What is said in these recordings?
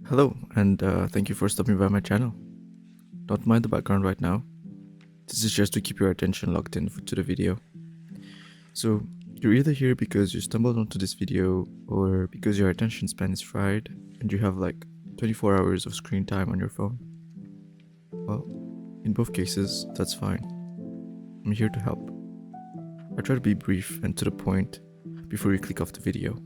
Hello, and thank you for stopping by my channel. Don't mind the background right now. This is just to keep your attention locked in to the video. So, you're either here because you stumbled onto this video or because your attention span is fried and you have like 24 hours of screen time on your phone. Well, in both cases, that's fine. I'm here to help. I try to be brief and to the point before you click off the video.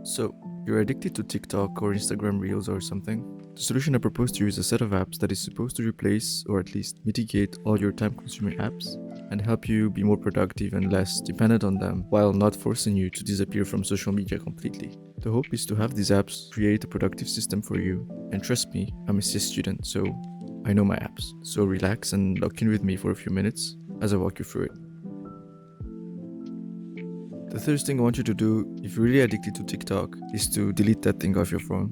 So, you're addicted to TikTok or Instagram Reels or something? The solution I propose to you is a set of apps that is supposed to replace or at least mitigate all your time-consuming apps and help you be more productive and less dependent on them while not forcing you to disappear from social media completely. The hope is to have these apps create a productive system for you, and trust me, I'm a CS student, so I know my apps. So relax and lock in with me for a few minutes as I walk you through it. The first thing I want you to do, if you're really addicted to TikTok, is to delete that thing off your phone.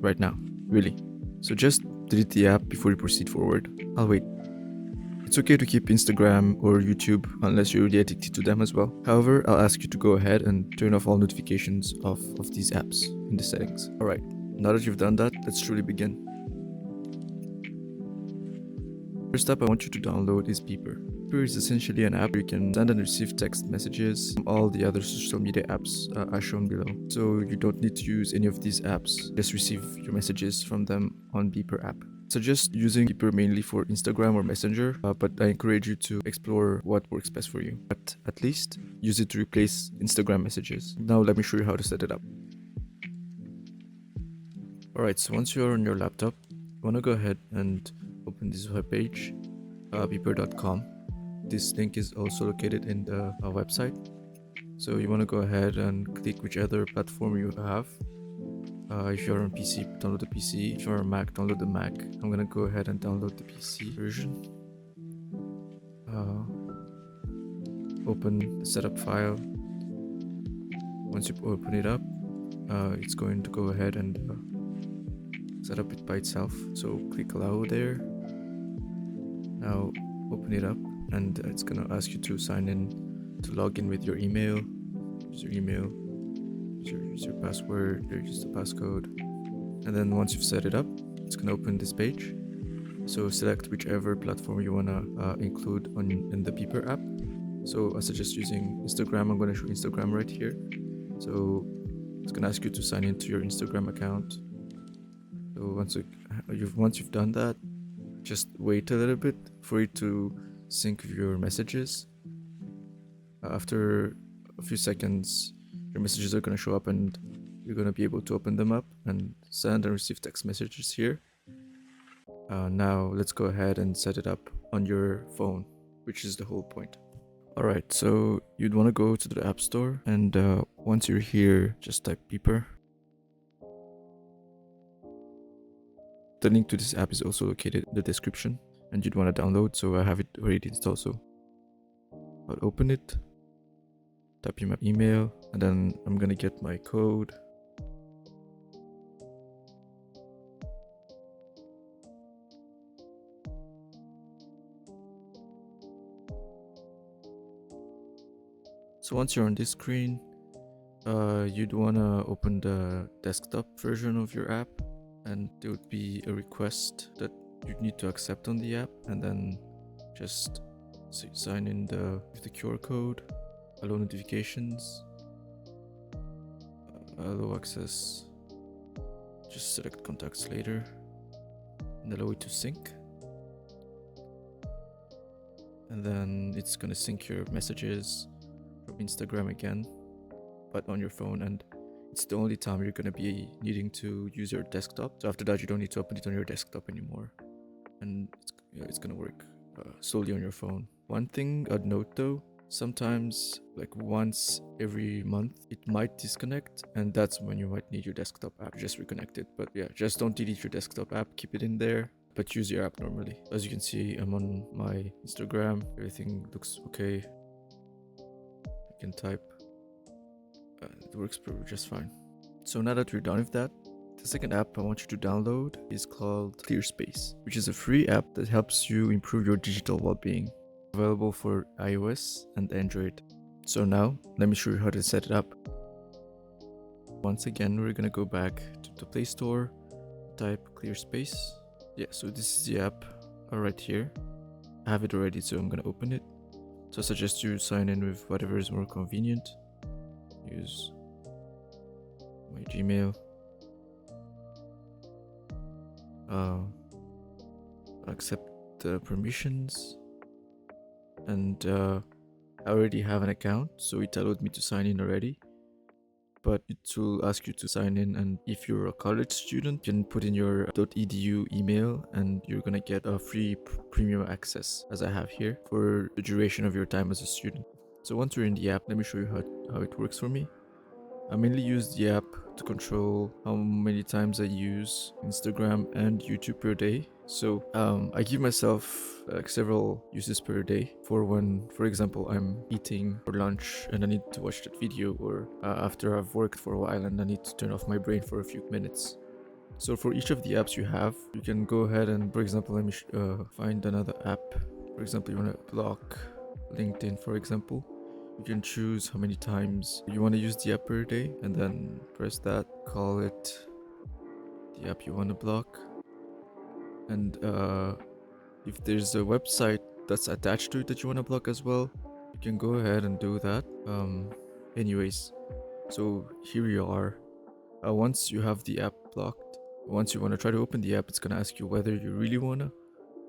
Right now. Really. So just delete the app before you proceed forward. I'll wait. It's okay to keep Instagram or YouTube unless you're really addicted to them as well. However, I'll ask you to go ahead and turn off all notifications of these apps in the settings. Alright, now that you've done that, let's truly begin. First app I want you to download is Beeper. Beeper is essentially an app where you can send and receive text messages from all the other social media apps are shown below. So you don't need to use any of these apps, just receive your messages from them on Beeper app. I suggest using Beeper mainly for Instagram or Messenger, but I encourage you to explore what works best for you. But at least use it to replace Instagram messages. Now let me show you how to set it up. Alright, so once you're on your laptop, you want to go ahead and open this web page, beeper.com. This link is also located in the website. So you want to go ahead and click whichever platform you have. If you're on PC, download the PC. If you're on Mac, download the Mac. I'm gonna go ahead and download the PC version. Open the setup file. Once you open it up, it's going to go ahead and set up it by itself. So click allow there. Now open it up and it's gonna ask you to sign in to log in with your email. Use your email, use your password, use the passcode. And then once you've set it up, it's gonna open this page. So select whichever platform you wanna include in the Beeper app. So I suggest using Instagram. I'm gonna show Instagram right here. So it's gonna ask you to sign into your Instagram account. So once you've done that, just wait a little bit for it to sync your messages. After a few seconds, your messages are going to show up and you're going to be able to open them up and send and receive text messages here. Now let's go ahead and set it up on your phone, which is the whole point. Alright, so you'd want to go to the App Store, and once you're here, just type Beeper. The link to this app is also located in the description, and you'd want to download, so I have it already installed. So I'll open it, type in my email, and then I'm gonna get my code. So once you're on this screen, you'd want to open the desktop version of your app, and there would be a request that you need to accept on the app, and then just sign in with the QR code, allow notifications, allow access, just select contacts later, and allow it to sync. And then it's gonna sync your messages from Instagram again, but on your phone, and it's the only time you're gonna be needing to use your desktop. So after that, you don't need to open it on your desktop anymore, and it's gonna work solely on your phone. One thing I'd note though, sometimes like once every month it might disconnect, and that's when you might need your desktop app to just reconnect it. But yeah, just don't delete your desktop app, keep it in there, but use your app normally. As you can see, I'm on my Instagram, everything looks okay. I can type. It works just fine. So now that we're done with that, the second app I want you to download is called ClearSpace, which is a free app that helps you improve your digital well-being. Available for iOS and Android. So now, let me show you how to set it up. Once again, we're gonna go back to the Play Store, type ClearSpace. Yeah, so this is the app right here. I have it already, so I'm gonna open it. So I suggest you sign in with whatever is more convenient. Use my Gmail. Accept the permissions, and I already have an account, so it allowed me to sign in already. But it will ask you to sign in, and if you're a college student, you can put in your .edu email and you're gonna get a free premium access, as I have here, for the duration of your time as a student. So once you're in the app, let me show you how it works for me. I mainly use the app to control how many times I use Instagram and YouTube per day. So I give myself several uses per day for when, for example, I'm eating for lunch and I need to watch that video, or after I've worked for a while and I need to turn off my brain for a few minutes. So for each of the apps you have, you can go ahead and, for example, let me find another app. For example, you want to block LinkedIn, for example. You can choose how many times you want to use the app per day, and then press that, call it the app you want to block. And if there's a website that's attached to it that you want to block as well, you can go ahead and do that. Anyways, so here you are. Once you have the app blocked, once you want to try to open the app, it's going to ask you whether you really want to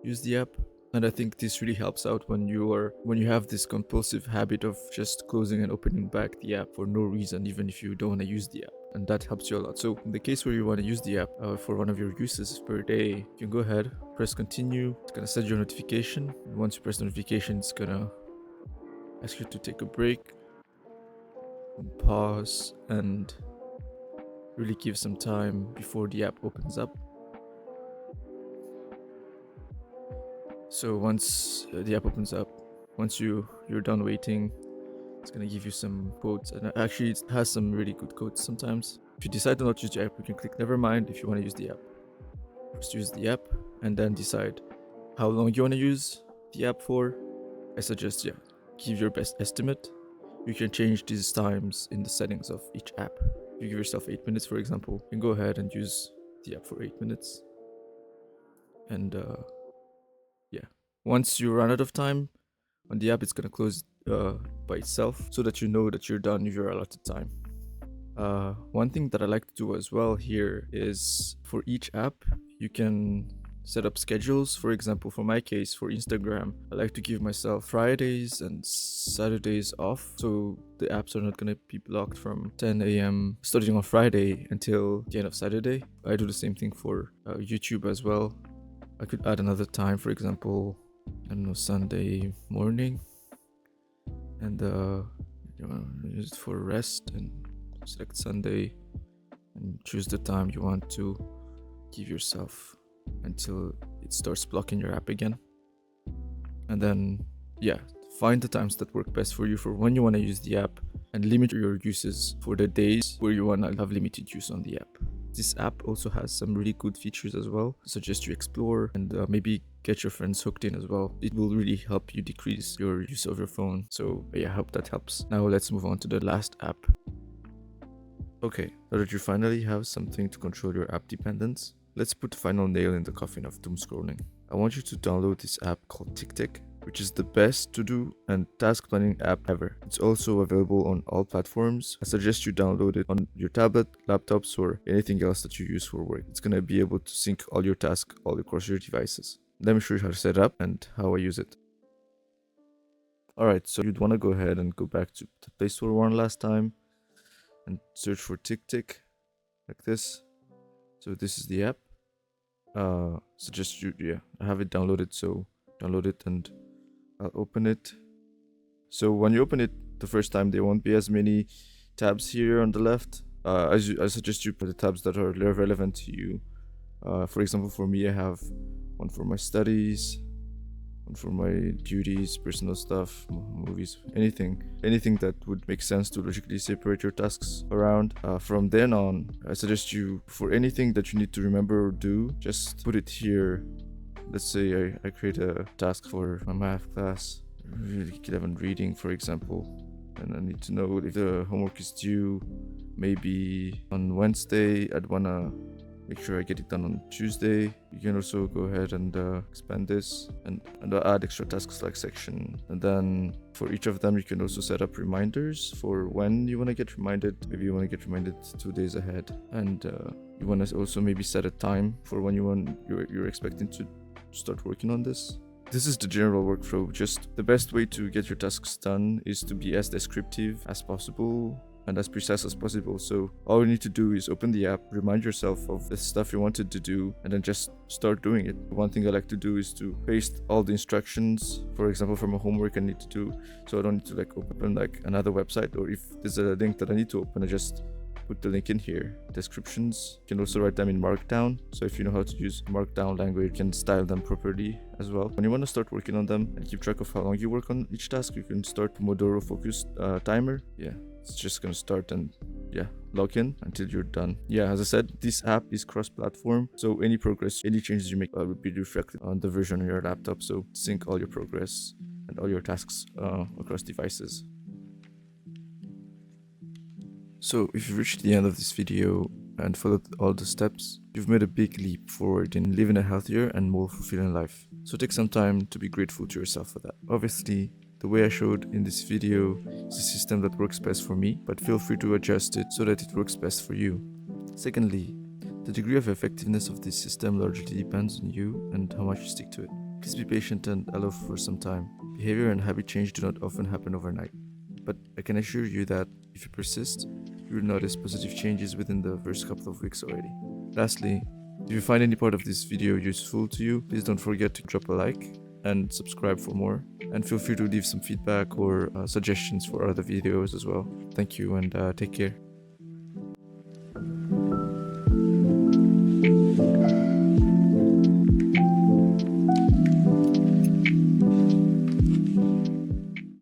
use the app. And I think this really helps out when you have this compulsive habit of just closing and opening back the app for no reason, even if you don't want to use the app. And that helps you a lot. So in the case where you want to use the app for one of your uses per day, you can go ahead, press continue. It's gonna set your notification. And once you press notification, it's gonna ask you to take a break, and pause, and really give some time before the app opens up. So once the app opens up, once you're done waiting, it's gonna give you some quotes, and actually it has some really good quotes sometimes. If you decide to not use the app, you can click never mind if you want to use the app. Just use the app and then decide how long you want to use the app for. I suggest, give your best estimate. You can change these times in the settings of each app. If you give yourself 8 minutes, for example, you can go ahead and use the app for 8 minutes. And once you run out of time on the app, it's gonna close by itself, so that you know that you're done with your allotted time. One thing that I like to do as well here is, for each app, you can set up schedules. For example, for my case, for Instagram, I like to give myself Fridays and Saturdays off, so the apps are not gonna be blocked from 10 a.m. starting on Friday until the end of Saturday. I do the same thing for YouTube as well. I could add another time, for example, I don't know, Sunday morning, and use it for rest, and select Sunday and choose the time you want to give yourself until it starts blocking your app again. And then find the times that work best for you for when you want to use the app, and limit your uses for the days where you want to have limited use on the app. This app also has some really good features as well. I suggest you explore and maybe get your friends hooked in as well. It will really help you decrease your use of your phone. So I hope that helps. Now let's move on to the last app. Okay, now that you finally have something to control your app dependence, let's put the final nail in the coffin of doom scrolling. I want you to download this app called TickTick, which is the best to-do and task planning app ever. It's also available on all platforms. I suggest you download it on your tablet, laptops, or anything else that you use for work. It's gonna be able to sync all your tasks all across your devices. Let me show you how to set it up and how I use it. Alright, so you'd want to go ahead and go back to the Play Store one last time and search for TickTick, like this. So this is the app. Suggest you, I have it downloaded, so download it and I'll open it. So when you open it the first time, there won't be as many tabs here on the left. I suggest you put the tabs that are relevant to you. For example, for me, I have one for my studies, one for my duties, personal stuff, movies, anything that would make sense to logically separate your tasks around. From then on, I suggest you, for anything that you need to remember or do, just put it here. Let's say I create a task for my math class, 11 reading, for example. and I need to know if the homework is due maybe on Wednesday. I'd wanna make sure I get it done on Tuesday. You can also go ahead and expand this and add extra tasks like section. And then for each of them, you can also set up reminders for when you want to get reminded. Maybe you want to get reminded 2 days ahead. And you want to also maybe set a time for when you're expecting to start working on this. This is the general workflow. Just the best way to get your tasks done is to be as descriptive as possible and as precise as possible. So all you need to do is open the app, remind yourself of the stuff you wanted to do, and then just start doing it. One thing I like to do is to paste all the instructions, for example, from a homework I need to do, so I don't need to like open like another website, or if there's a link that I need to open, I just put the link in here. Descriptions, you can also write them in Markdown. So if you know how to use Markdown language, you can style them properly as well. When you want to start working on them and keep track of how long you work on each task, you can start Pomodoro focused timer. Yeah, it's just gonna start and log in until you're done. Yeah, as I said, this app is cross-platform, so any progress, any changes you make will be reflected on the version on your laptop. So sync all your progress and all your tasks across devices. So if you've reached the end of this video and followed all the steps, you've made a big leap forward in living a healthier and more fulfilling life. So take some time to be grateful to yourself for that. Obviously, the way I showed in this video is a system that works best for me, but feel free to adjust it so that it works best for you. Secondly, the degree of effectiveness of this system largely depends on you and how much you stick to it. Please be patient and allow for some time. Behavior and habit change do not often happen overnight, but I can assure you that if you persist, you will notice positive changes within the first couple of weeks already. Lastly, if you find any part of this video useful to you, please don't forget to drop a like and subscribe for more. And feel free to leave some feedback or suggestions for other videos as well. Thank you and take care.